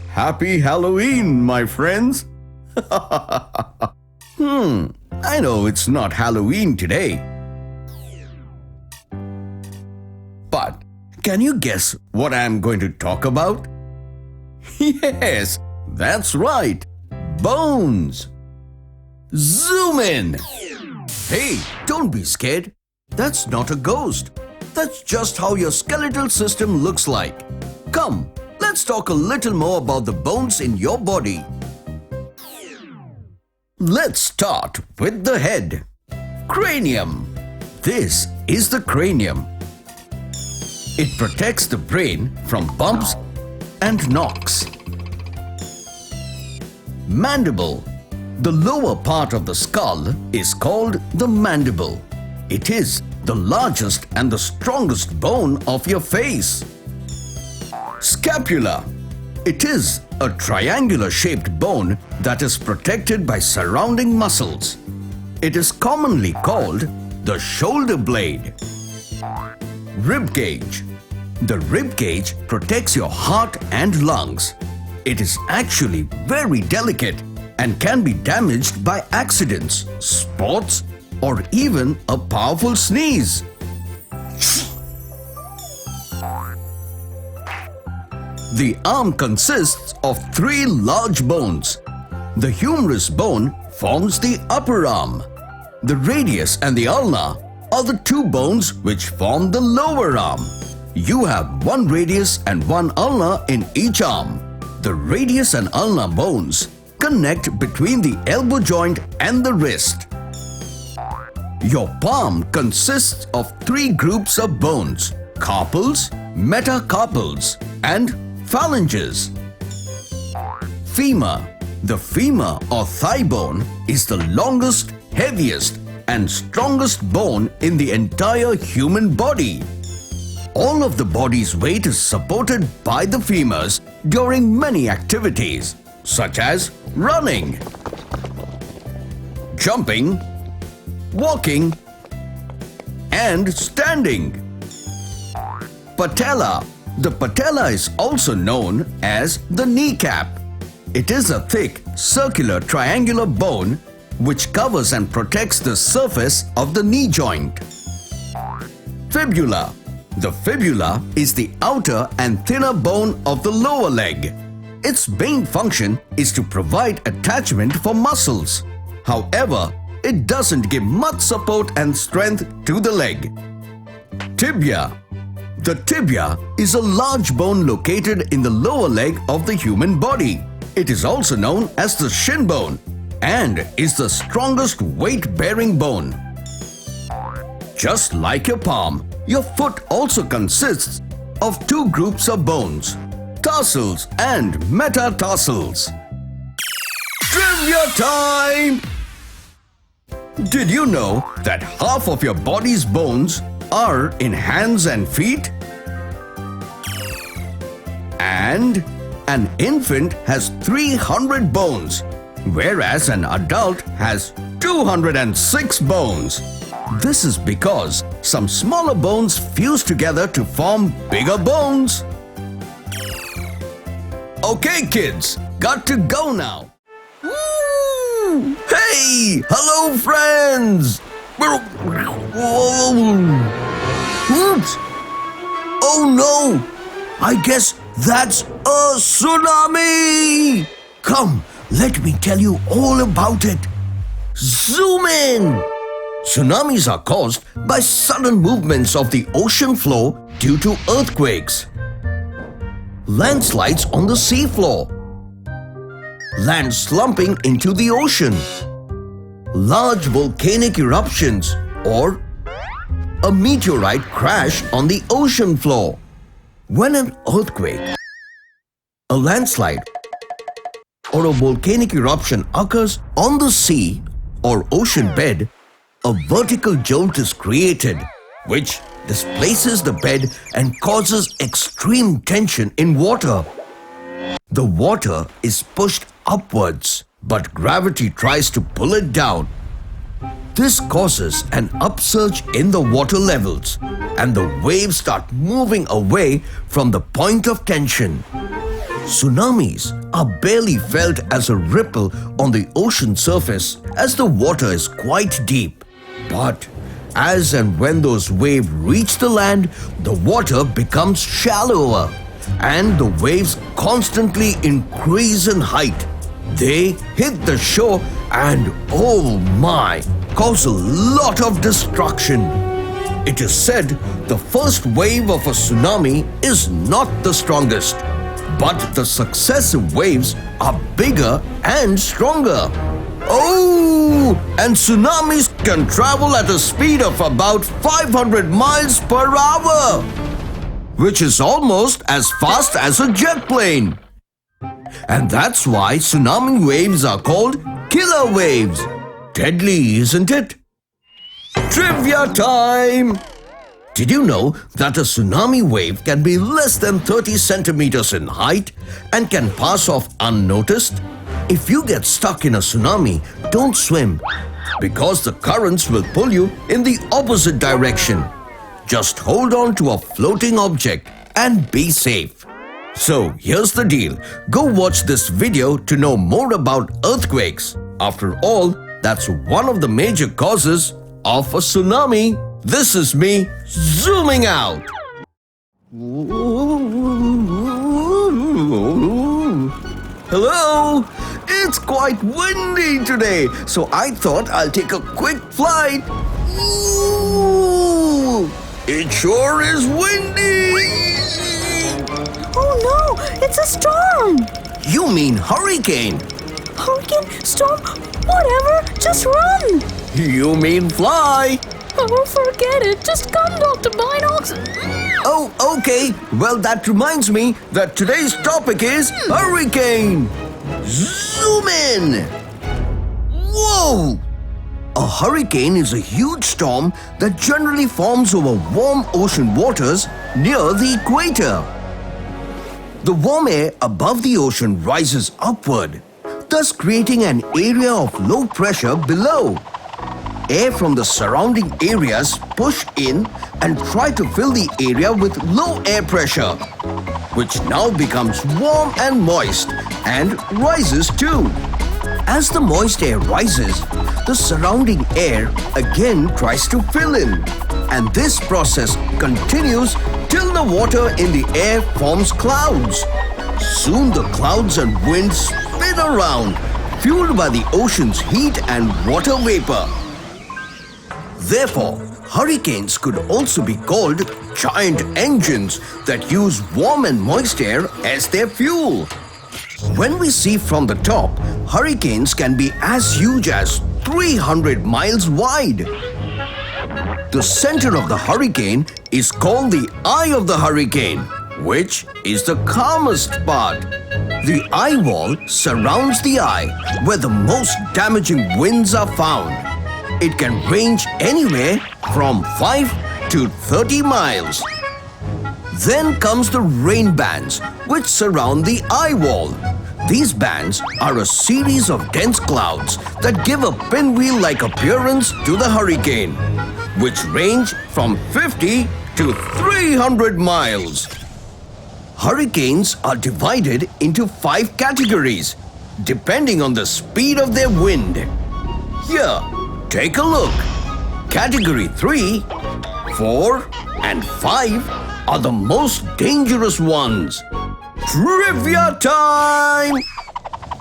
Happy Halloween, my friends! I know it's not Halloween today. But can you guess what I'm going to talk about? Yes, that's right. Bones. Zoom in. Hey, don't be scared. That's not a ghost. That's just how your skeletal system looks like. Come, let's talk a little more about the bones in your body. Let's start with the head. Cranium. This is the cranium. It protects the brain from bumps and knocks. Mandible. The lower part of the skull is called the mandible. It is the largest and the strongest bone of your face. Scapula. It is a triangular-shaped bone that is protected by surrounding muscles. It is commonly called the shoulder blade. Rib cage. The rib cage protects your heart and lungs. It is actually very delicate and can be damaged by accidents, sports, or even a powerful sneeze. The arm consists of 3 large bones. The humerus bone forms the upper arm. The radius and the ulna are the 2 bones which form the lower arm. You have 1 radius and 1 ulna in each arm. The radius and ulna bones connect between the elbow joint and the wrist. Your palm consists of 3 groups of bones: carpals, metacarpals, and phalanges. Femur. The femur or thigh bone is the longest, heaviest, and strongest bone in the entire human body. All of the body's weight is supported by the femurs during many activities, such as running, jumping, walking, and standing. Patella. The patella is also known as the kneecap. It is a thick, circular, triangular bone which covers and protects the surface of the knee joint. Fibula. The fibula is the outer and thinner bone of the lower leg. Its main function is to provide attachment for muscles. However, it doesn't give much support and strength to the leg. Tibia. The tibia is a large bone located in the lower leg of the human body. It is also known as the shin bone and is the strongest weight-bearing bone. Just like your palm, your foot also consists of 2 groups of bones: tarsals and metatarsals. Trivia time! Did you know that half of your body's bones are in hands and feet? And an infant has 300 bones, whereas an adult has 206 bones. This is because some smaller bones fuse together to form bigger bones. Okay, kids, got to go now. Woo! Hey, hello, friends! Oops! Oh no! I guess that's a tsunami! Come, let me tell you all about it. Zoom in! Tsunamis are caused by sudden movements of the ocean floor due to earthquakes, landslides on the seafloor, land slumping into the ocean, large volcanic eruptions, or a meteorite crash on the ocean floor. When an earthquake, a landslide, or a volcanic eruption occurs on the sea or ocean bed, a vertical jolt is created, which displaces the bed and causes extreme tension in water. The water is pushed upwards, but gravity tries to pull it down. This causes an upsurge in the water levels and the waves start moving away from the point of tension. Tsunamis are barely felt as a ripple on the ocean surface as the water is quite deep. But as and when those waves reach the land, the water becomes shallower and the waves constantly increase in height. They hit the shore and oh my, cause a lot of destruction. It is said the first wave of a tsunami is not the strongest, but the successive waves are bigger and stronger. Oh, and tsunamis can travel at a speed of about 500 miles per hour, which is almost as fast as a jet plane. And that's why tsunami waves are called killer waves. Deadly, isn't it? Trivia time! Did you know that a tsunami wave can be less than 30 centimeters in height and can pass off unnoticed? If you get stuck in a tsunami, don't swim because the currents will pull you in the opposite direction. Just hold on to a floating object and be safe. So here's the deal. Go watch this video to know more about earthquakes. After all, that's one of the major causes of a tsunami. This is me zooming out. Hello? It's quite windy today, so I thought I'll take a quick flight. Ooh, it sure is windy. Oh no, it's a storm. You mean hurricane? Hurricane, storm, whatever, just run. You mean fly? Oh, forget it. Just come, Dr.Binocs. Oh, okay. Well, that reminds me that today's topic is hurricane. Zoom in. Whoa! A hurricane is a huge storm that generally forms over warm ocean waters near the equator. The warm air above the ocean rises upward, thus creating an area of low pressure below. Air from the surrounding areas push in and try to fill the area with low air pressure, which now becomes warm and moist and rises too. As the moist air rises, the surrounding air again tries to fill in, and this process continues till the water in the air forms clouds. Soon the clouds and winds spin around, fueled by the ocean's heat and water vapor. Therefore, hurricanes could also be called giant engines that use warm and moist air as their fuel. When we see from the top, hurricanes can be as huge as 300 miles wide. The center of the hurricane is called the eye of the hurricane, which is the calmest part. The eye wall surrounds the eye where the most damaging winds are found. It can range anywhere from 5 to 30 miles. Then comes the rain bands, which surround the eye wall. These bands are a series of dense clouds that give a pinwheel-like appearance to the hurricane, which range from 50 to 300 miles. Hurricanes are divided into 5 categories, depending on the speed of their wind. Here, take a look. Category 3, 4, and 5 are the most dangerous ones. Trivia time!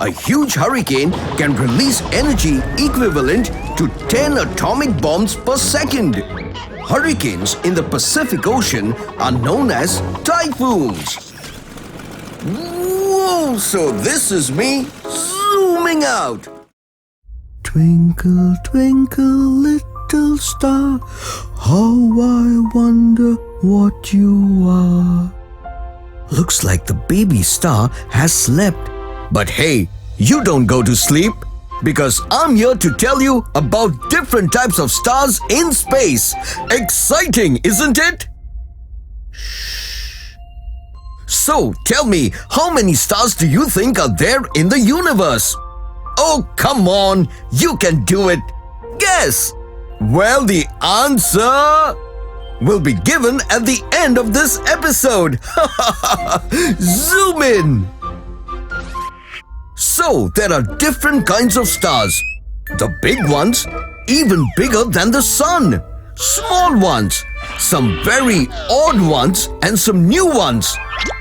A huge hurricane can release energy equivalent to 10 atomic bombs per second. Hurricanes in the Pacific Ocean are known as typhoons. Whoa! So this is me zooming out. Twinkle, twinkle, little star, how I wonder what you are. Looks like the baby star has slept. But hey, you don't go to sleep, because I'm here to tell you about different types of stars in space. Exciting, isn't it? Shh. So tell me, how many stars do you think are there in the universe? Oh, come on, you can do it. Guess. Well, the answer will be given at the end of this episode. Zoom in. So, there are different kinds of stars. The big ones, even bigger than the sun. Small ones, some very odd ones, and some new ones.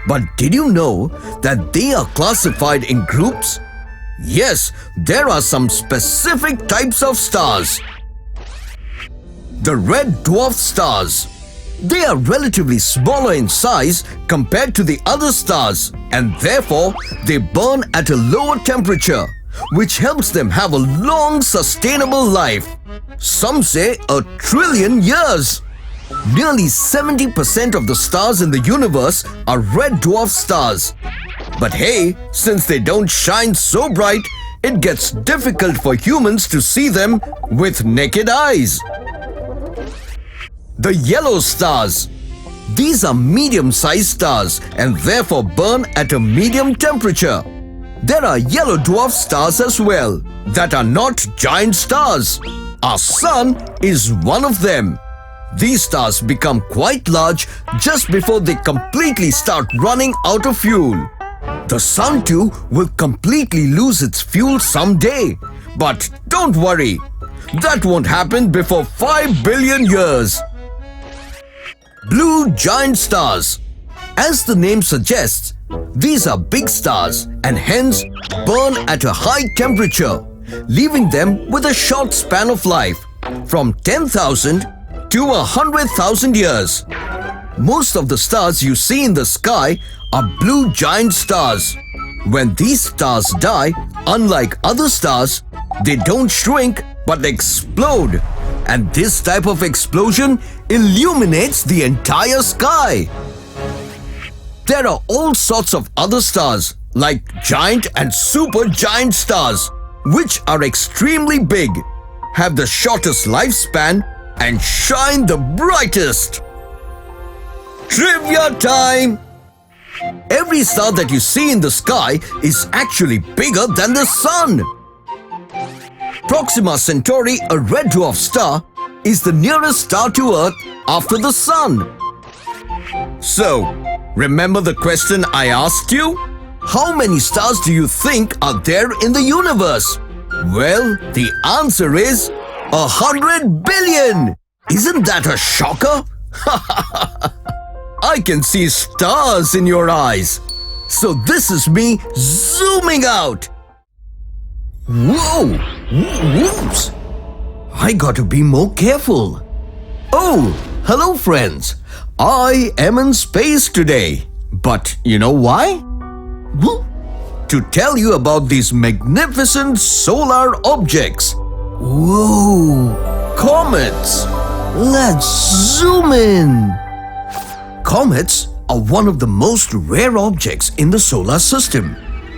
But did you know that they are classified in groups? Yes, there are some specific types of stars. The red dwarf stars. They are relatively smaller in size compared to the other stars, and therefore they burn at a lower temperature, which helps them have a long, sustainable life. Some say 1 trillion years. Nearly 70% of the stars in the universe are red dwarf stars. But hey, since they don't shine so bright, it gets difficult for humans to see them with naked eyes. The yellow stars. These are medium-sized stars and therefore burn at a medium temperature. There are yellow dwarf stars as well that are not giant stars. Our sun is one of them. These stars become quite large just before they completely start running out of fuel. The sun too will completely lose its fuel someday. But don't worry, that won't happen before 5 billion years. Blue giant stars. As the name suggests, these are big stars and hence burn at a high temperature, leaving them with a short span of life, from 10,000 to 100,000 years. Most of the stars you see in the sky are blue giant stars. When these stars die, unlike other stars, they don't shrink but explode. And this type of explosion illuminates the entire sky. There are all sorts of other stars like giant and super giant stars, which are extremely big, have the shortest lifespan, and shine the brightest. Trivia time! Every star that you see in the sky is actually bigger than the sun. Proxima Centauri, a red dwarf star, is the nearest star to Earth after the sun. So, remember the question I asked you? How many stars do you think are there in the universe? Well, the answer is 100 billion! Isn't that a shocker? I can see stars in your eyes. So this is me zooming out. Whoa! Whoops! I got to be more careful. Oh, hello friends. I am in space today. But you know why? To tell you about these magnificent solar objects. Whoa! Comets! Let's zoom in. Comets are one of the most rare objects in the solar system,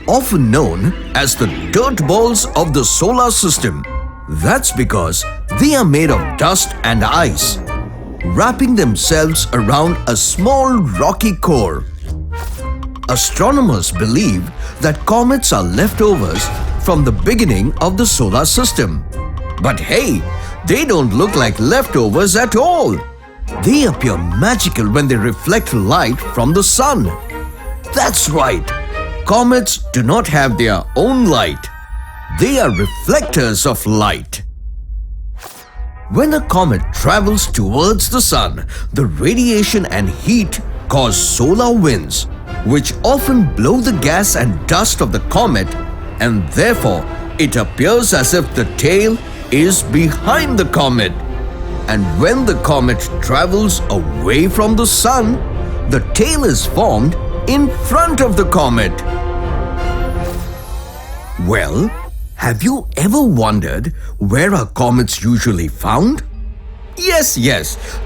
often known as the dirt balls of the solar system. That's because they are made of dust and ice, wrapping themselves around a small rocky core. Astronomers believe that comets are leftovers from the beginning of the solar system. But hey, they don't look like leftovers at all. They appear magical when they reflect light from the sun. That's right. Comets do not have their own light. They are reflectors of light. When a comet travels towards the sun, the radiation and heat cause solar winds, which often blow the gas and dust of the comet, and therefore it appears as if the tail is behind the comet. And when the comet travels away from the sun, the tail is formed in front of the comet. Well, have you ever wondered where are comets usually found? Yes,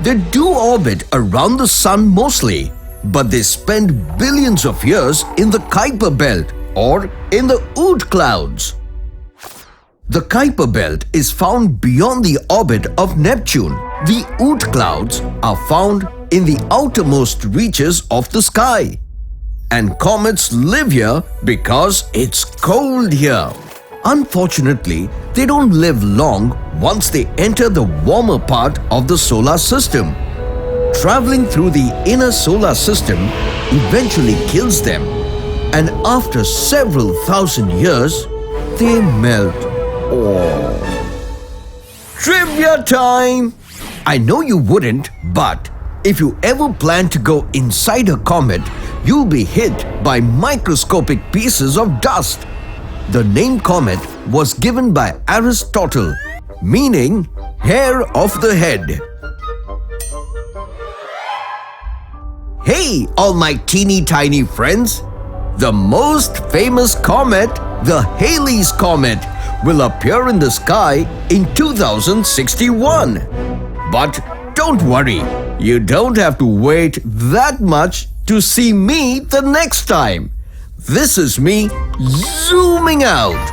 they do orbit around the sun mostly, but they spend billions of years in the Kuiper belt or in the Oort clouds. The Kuiper belt is found beyond the orbit of Neptune. The Oort clouds are found in the outermost reaches of the sky. And comets live here because it's cold here. Unfortunately, they don't live long once they enter the warmer part of the solar system. Traveling through the inner solar system eventually kills them, and after several thousand years, they melt. Oh. Trivia time! I know you wouldn't, but if you ever plan to go inside a comet, you'll be hit by microscopic pieces of dust. The name comet was given by Aristotle, meaning hair of the head. Hey, all my teeny tiny friends! The most famous comet, the Halley's Comet, will appear in the sky in 2061. But don't worry, you don't have to wait that much to see me the next time. This is me zooming out.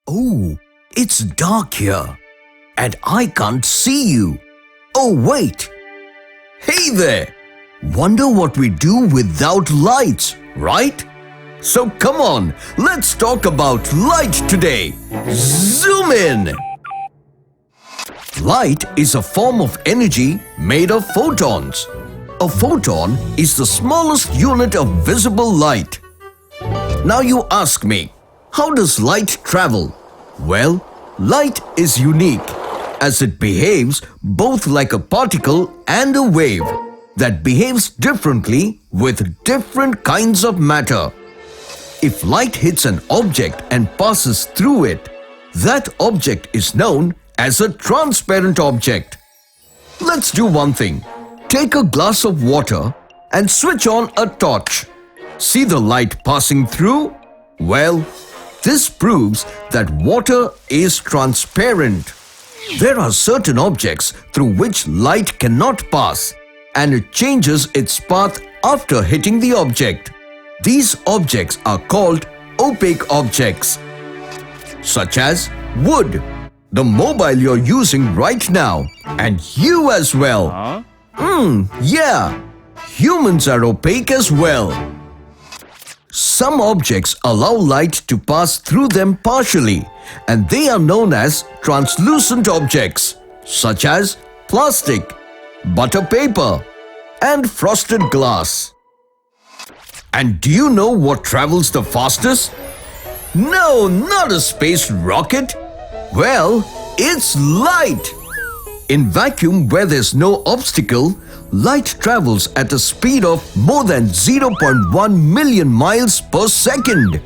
Oh, it's dark here, and I can't see you. Oh, wait. Hey there! Wonder what we do without lights, right? So come on, let's talk about light today. Zoom in! Light is a form of energy made of photons. A photon is the smallest unit of visible light. Now you ask me, how does light travel? Well, light is unique as it behaves both like a particle and a wave that behaves differently with different kinds of matter. If light hits an object and passes through it, that object is known as a transparent object. Let's do one thing. Take a glass of water and switch on a torch. See the light passing through? Well, this proves that water is transparent. There are certain objects through which light cannot pass, and it changes its path after hitting the object. These objects are called opaque objects, such as wood, the mobile you're using right now, and you as well. Yeah, humans are opaque as well. Some objects allow light to pass through them partially, and they are known as translucent objects, such as plastic, butter paper, and frosted glass. And do you know what travels the fastest? No, not a space rocket. Well, it's light. In vacuum where there's no obstacle, light travels at a speed of more than 0.1 million miles per second.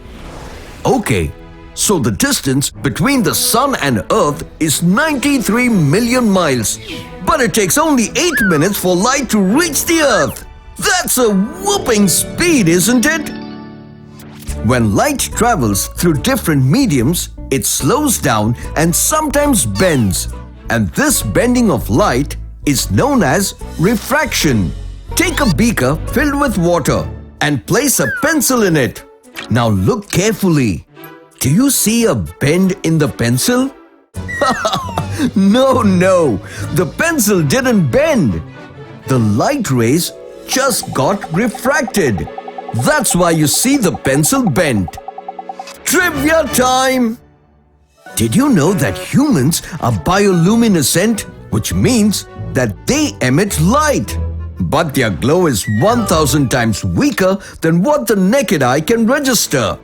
Okay, so the distance between the Sun and Earth is 93 million miles. But it takes only 8 minutes for light to reach the Earth. That's a whooping speed, isn't it? When light travels through different mediums, it slows down and sometimes bends. And this bending of light is known as refraction. Take a beaker filled with water and place a pencil in it. Now look carefully. Do you see a bend in the pencil? No, the pencil didn't bend. The light rays just got refracted. That's why you see the pencil bent. Trivia time! Did you know that humans are bioluminescent, which means that they emit light? But their glow is 1,000 times weaker than what the naked eye can register.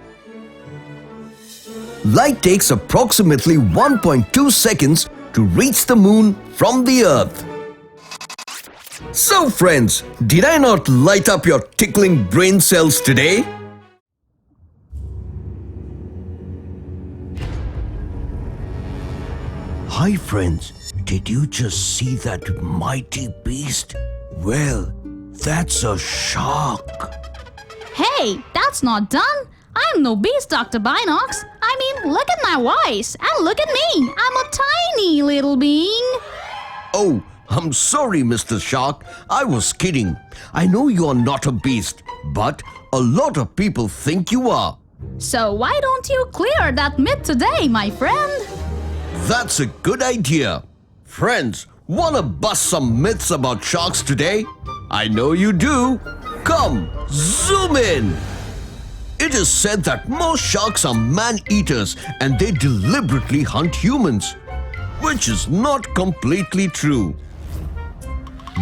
Light takes approximately 1.2 seconds to reach the moon from the Earth. So friends, did I not light up your tickling brain cells today? Hi friends, did you just see that mighty beast? Well, that's a shark. Hey, that's not done. I'm no beast, Dr. Binocs. I mean, look at my voice and look at me. I'm a tiny little being. Oh, I'm sorry, Mr. Shark. I was kidding. I know you are not a beast, but a lot of people think you are. So why don't you clear that myth today, my friend? That's a good idea. Friends, wanna bust some myths about sharks today? I know you do. Come, zoom in. It is said that most sharks are man-eaters and they deliberately hunt humans, which is not completely true.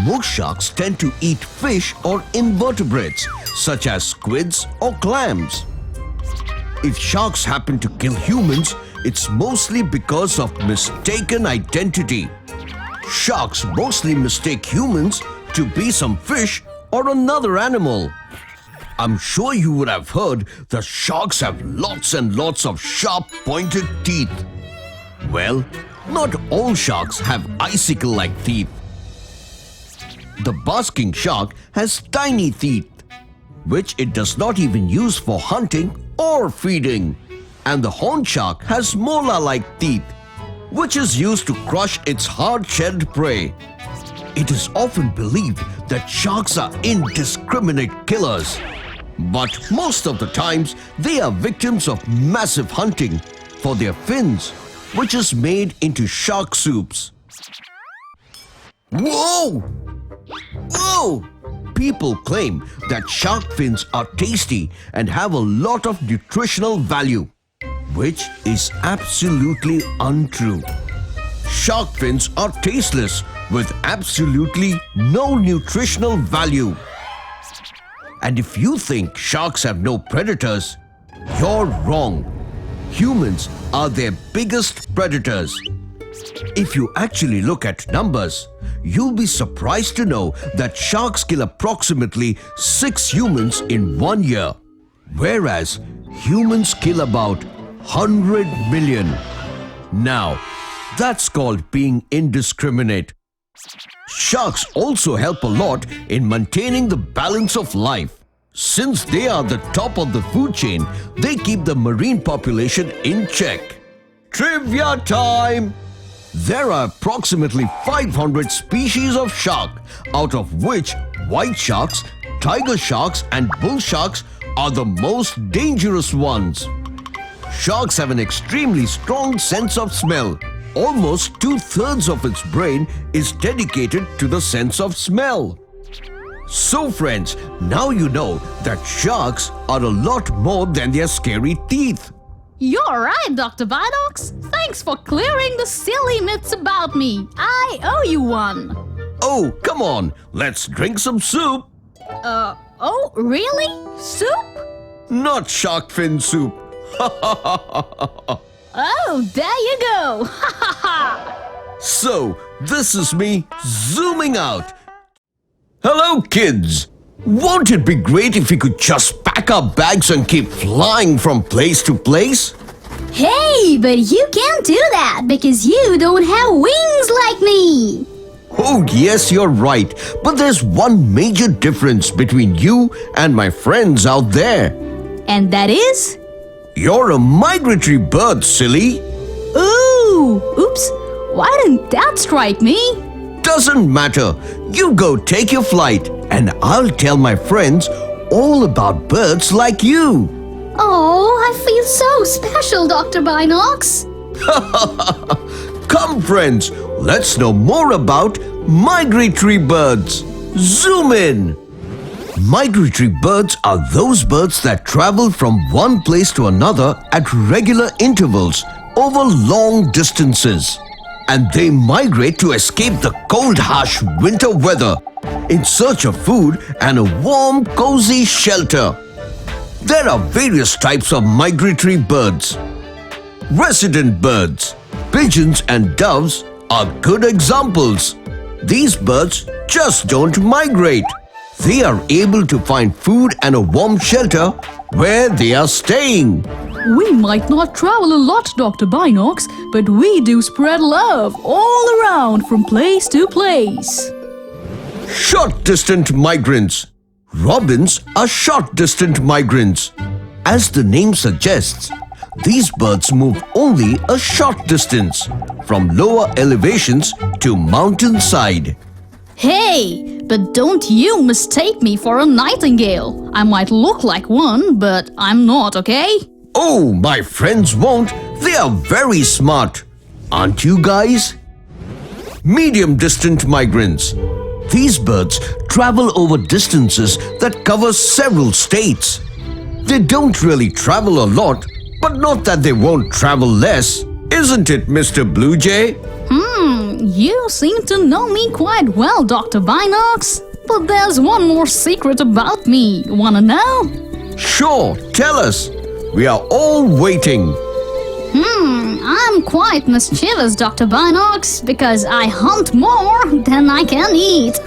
Most sharks tend to eat fish or invertebrates, such as squids or clams. If sharks happen to kill humans, it's mostly because of mistaken identity. Sharks mostly mistake humans to be some fish or another animal. I'm sure you would have heard that sharks have lots and lots of sharp pointed teeth. Well, not all sharks have icicle-like teeth. The basking shark has tiny teeth, which it does not even use for hunting or feeding. And the horned shark has molar-like teeth, which is used to crush its hard-shelled prey. It is often believed that sharks are indiscriminate killers. But most of the times, they are victims of massive hunting for their fins, which is made into shark soups. Whoa! Whoa! People claim that shark fins are tasty and have a lot of nutritional value, which is absolutely untrue. Shark fins are tasteless with absolutely no nutritional value. And if you think sharks have no predators, you're wrong. Humans are their biggest predators. If you actually look at numbers, you'll be surprised to know that sharks kill approximately 6 humans in 1 year, whereas humans kill about 100 million. Now, that's called being indiscriminate. Sharks also help a lot in maintaining the balance of life. Since they are the top of the food chain, they keep the marine population in check. Trivia time! There are approximately 500 species of shark, out of which white sharks, tiger sharks and bull sharks are the most dangerous ones. Sharks have an extremely strong sense of smell. Almost 2/3 of its brain is dedicated to the sense of smell. So friends, now you know that sharks are a lot more than their scary teeth. You're right, Dr. Binocs. Thanks for clearing the silly myths about me. I owe you one. Oh, come on, let's drink some soup. Oh, really? Soup? Not shark fin soup. Oh, there you go. Ha ha ha. So, this is me zooming out. Hello, kids. Won't it be great if we could just pack our bags and keep flying from place to place? Hey, but you can't do that because you don't have wings like me. Oh, yes, you're right. But there's one major difference between you and my friends out there. And that is? You're a migratory bird, silly. Ooh, oops. Why didn't that strike me? Doesn't matter. You go take your flight and I'll tell my friends all about birds like you. Oh, I feel so special, Dr. Binocs. Come, friends, let's know more about migratory birds. Zoom in. Migratory birds are those birds that travel from one place to another at regular intervals over long distances. And they migrate to escape the cold, harsh winter weather in search of food and a warm, cozy shelter. There are various types of migratory birds. Resident birds, pigeons and doves are good examples. These birds just don't migrate. They are able to find food and a warm shelter where they are staying. We might not travel a lot, Dr. Binocs, but we do spread love all around from place to place. Short-distant migrants. Robins are short-distant migrants. As the name suggests, these birds move only a short distance from lower elevations to mountainside. Hey, but don't you mistake me for a nightingale. I might look like one, but I'm not, okay? Oh, my friends won't. They are very smart. Aren't you guys? Medium-distant migrants. These birds travel over distances that cover several states. They don't really travel a lot, but not that they won't travel less. Isn't it, Mr. Blue Jay? You seem to know me quite well, Dr. Binocs. But there's one more secret about me. Wanna know? Sure, tell us. We are all waiting. I'm quite mischievous, Dr. Binocs, because I hunt more than I can eat.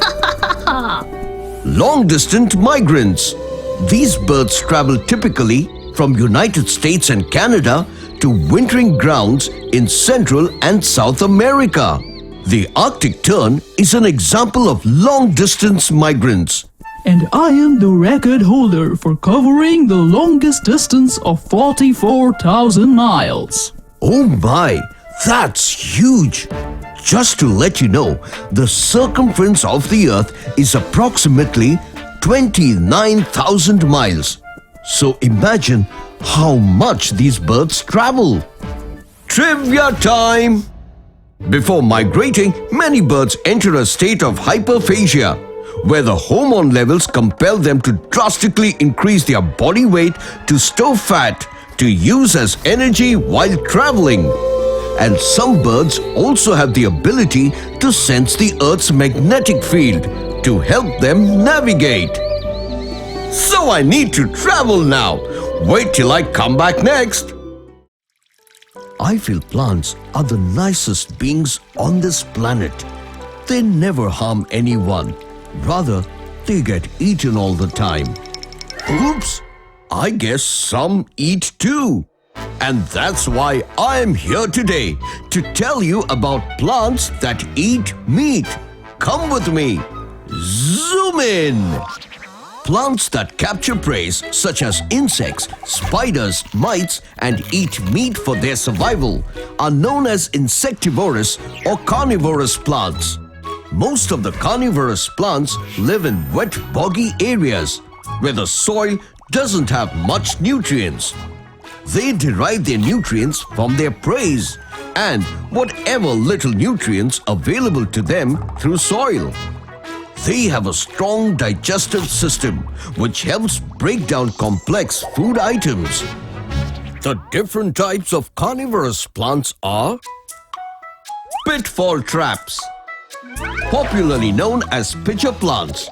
Long-distance migrants. These birds travel typically from United States and Canada to wintering grounds in Central and South America. The Arctic tern is an example of long-distance migrants. And I am the record holder for covering the longest distance of 44,000 miles. Oh my, that's huge! Just to let you know, the circumference of the Earth is approximately 29,000 miles. So imagine how much these birds travel. Trivia time! Before migrating, many birds enter a state of hyperphagia, where the hormone levels compel them to drastically increase their body weight to store fat to use as energy while traveling. And some birds also have the ability to sense the Earth's magnetic field to help them navigate. So I need to travel now. Wait till I come back next. I feel plants are the nicest beings on this planet. They never harm anyone. Rather, they get eaten all the time. Oops! I guess some eat too. And that's why I am here today to tell you about plants that eat meat. Come with me. Zoom in. Plants that capture prey such as insects, spiders, mites and eat meat for their survival are known as insectivorous or carnivorous plants. Most of the carnivorous plants live in wet, boggy areas where the soil doesn't have much nutrients. They derive their nutrients from their prey and whatever little nutrients available to them through soil. They have a strong digestive system which helps break down complex food items. The different types of carnivorous plants are pitfall traps, popularly known as pitcher plants.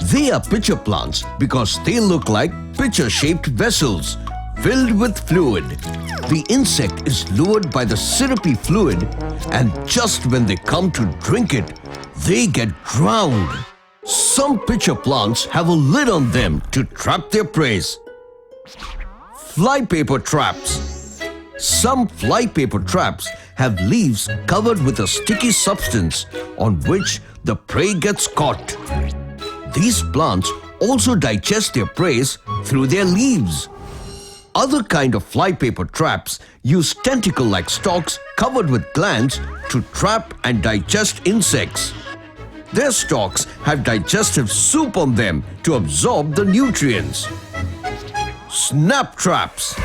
They are pitcher plants because they look like pitcher-shaped vessels filled with fluid. The insect is lured by the syrupy fluid, and just when they come to drink it, they get drowned. Some pitcher plants have a lid on them to trap their prey. Flypaper traps. Some flypaper traps have leaves covered with a sticky substance on which the prey gets caught. These plants also digest their prey through their leaves. Other kind of flypaper traps use tentacle-like stalks covered with glands to trap and digest insects. Their stalks have digestive soup on them to absorb the nutrients. Snap traps.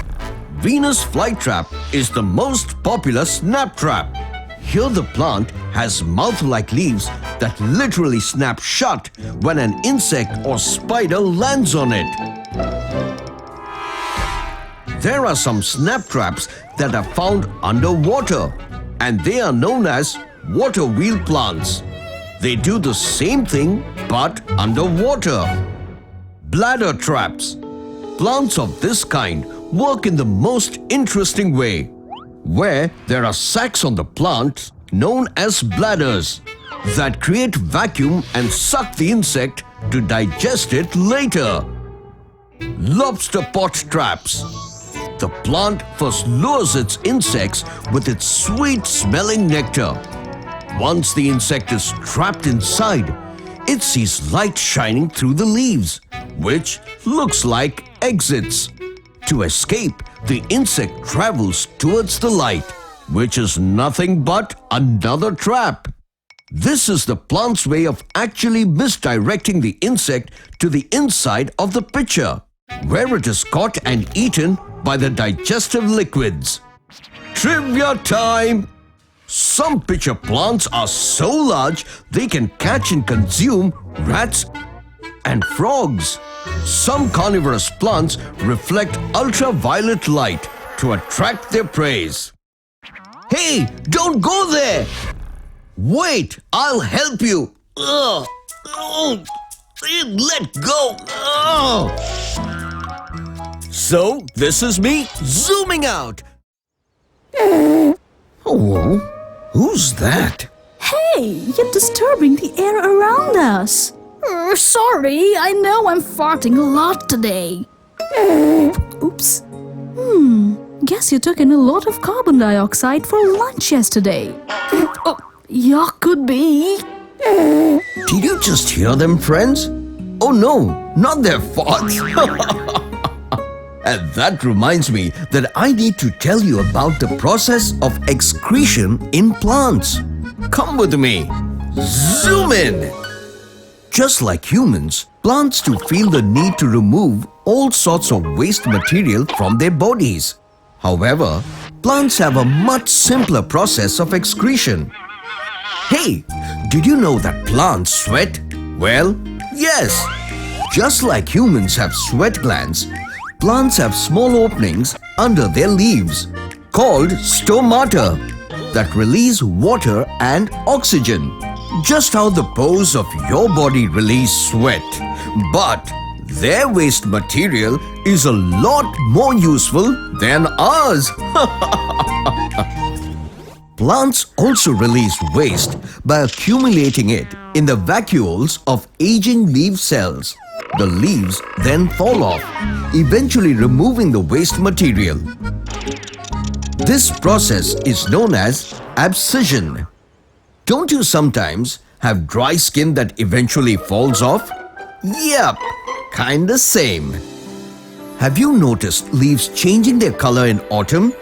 Venus flytrap is the most popular snap trap. Here the plant has mouth-like leaves that literally snap shut when an insect or spider lands on it. There are some snap traps that are found underwater, and they are known as water wheel plants. They do the same thing but underwater. Bladder traps. Plants of this kind work in the most interesting way, where there are sacs on the plant known as bladders that create vacuum and suck the insect to digest it later. Lobster pot traps. The plant first lures its insects with its sweet-smelling nectar. Once the insect is trapped inside, it sees light shining through the leaves, which looks like exits. To escape, the insect travels towards the light, which is nothing but another trap. This is the plant's way of actually misdirecting the insect to the inside of the pitcher, where it is caught and eaten by the digestive liquids. Trivia time! Some pitcher plants are so large they can catch and consume rats and frogs. Some carnivorous plants reflect ultraviolet light to attract their prey. Hey, don't go there! Wait, I'll help you. Ugh. Oh, let go. Ugh. So, this is me zooming out. Oh, who's that? Hey, you're disturbing the air around us. Sorry, I know I'm farting a lot today. Oops. Guess you took in a lot of carbon dioxide for lunch yesterday. Oh, yeah, could be. Did you just hear them, friends? Oh no, not their farts. And that reminds me that I need to tell you about the process of excretion in plants. Come with me. Zoom in. Just like humans, plants too feel the need to remove all sorts of waste material from their bodies. However, plants have a much simpler process of excretion. Hey, did you know that plants sweat? Well, yes. Just like humans have sweat glands, plants have small openings under their leaves called stomata that release water and oxygen. Just how the pores of your body release sweat. But their waste material is a lot more useful than ours. Plants also release waste by accumulating it in the vacuoles of aging leaf cells. The leaves then fall off, eventually removing the waste material. This process is known as abscission. Don't you sometimes have dry skin that eventually falls off? Yep, kinda same. Have you noticed leaves changing their color in autumn?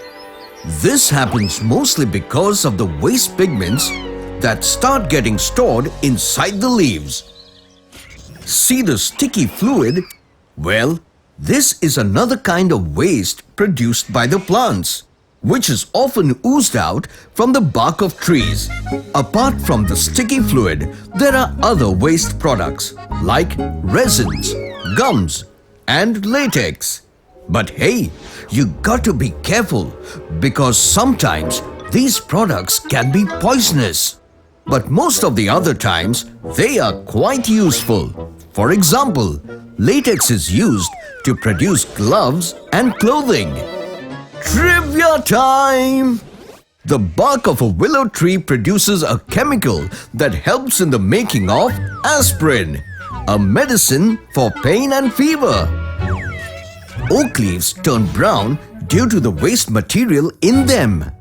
This happens mostly because of the waste pigments that start getting stored inside the leaves. See the sticky fluid? Well, this is another kind of waste produced by the plants, which is often oozed out from the bark of trees. Apart from the sticky fluid, there are other waste products like resins, gums, and latex. But hey, you got to be careful because sometimes these products can be poisonous. But most of the other times, they are quite useful. For example, latex is used to produce gloves and clothing. Trivia time! The bark of a willow tree produces a chemical that helps in the making of aspirin, a medicine for pain and fever. Oak leaves turn brown due to the waste material in them.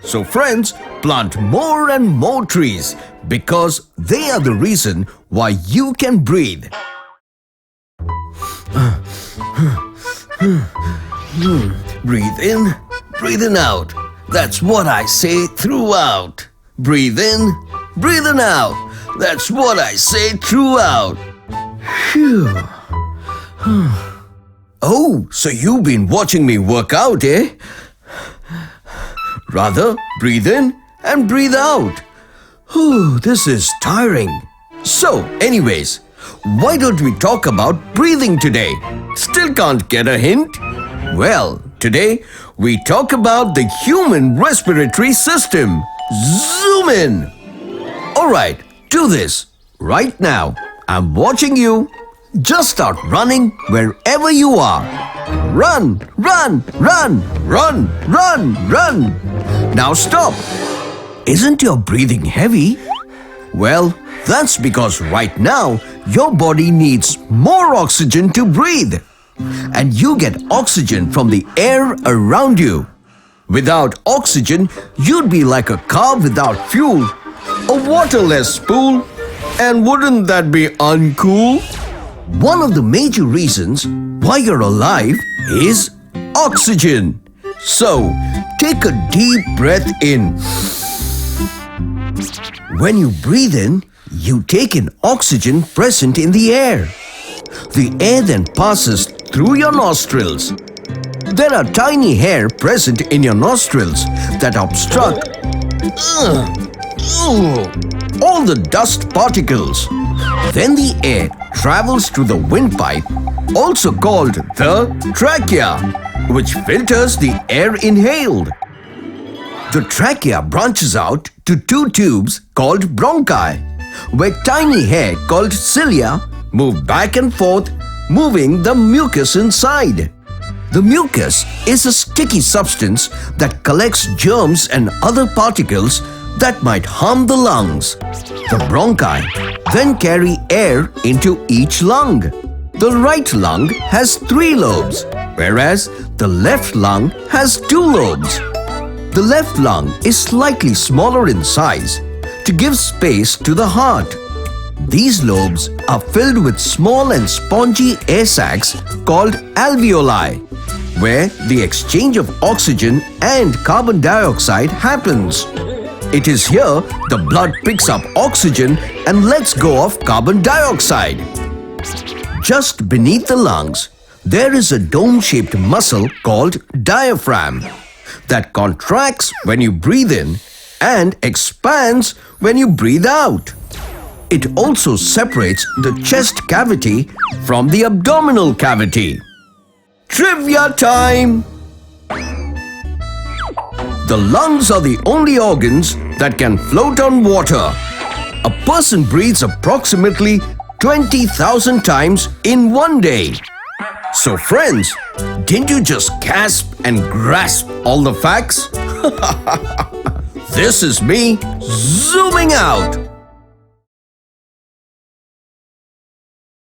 So friends, plant more and more trees because they are the reason why you can breathe. Breathe in, breathing out. That's what I say throughout. Breathe in, breathing out. That's what I say throughout. Phew. Oh, so you've been watching me work out, eh? Rather, breathe in and breathe out. Whew, this is tiring. So, anyways, why don't we talk about breathing today? Still can't get a hint? Well, today we talk about the human respiratory system. Zoom in. Alright, do this. Right now, I'm watching you. Just start running wherever you are. Run, run, run, run, run, run. Now stop. Isn't your breathing heavy? Well, that's because right now your body needs more oxygen to breathe. And you get oxygen from the air around you. Without oxygen, you'd be like a car without fuel, a waterless pool. And wouldn't that be uncool? One of the major reasons why you're alive is oxygen. So, take a deep breath in. When you breathe in, you take in oxygen present in the air. The air then passes through your nostrils. There are tiny hair present in your nostrils that obstruct all the dust particles. Then the air travels through the windpipe also called the trachea, which filters the air inhaled. The trachea branches out to two tubes called bronchi, where tiny hair called cilia move back and forth, moving the mucus inside. The mucus is a sticky substance that collects germs and other particles that might harm the lungs. The bronchi then carry air into each lung. The right lung has 3 lobes, whereas the left lung has 2 lobes. The left lung is slightly smaller in size to give space to the heart. These lobes are filled with small and spongy air sacs called alveoli, where the exchange of oxygen and carbon dioxide happens. It is here the blood picks up oxygen and lets go of carbon dioxide. Just beneath the lungs, there is a dome-shaped muscle called diaphragm that contracts when you breathe in and expands when you breathe out. It also separates the chest cavity from the abdominal cavity. Trivia time! The lungs are the only organs that can float on water. A person breathes approximately 20,000 times in one day. So friends, didn't you just gasp and grasp all the facts? This is me zooming out.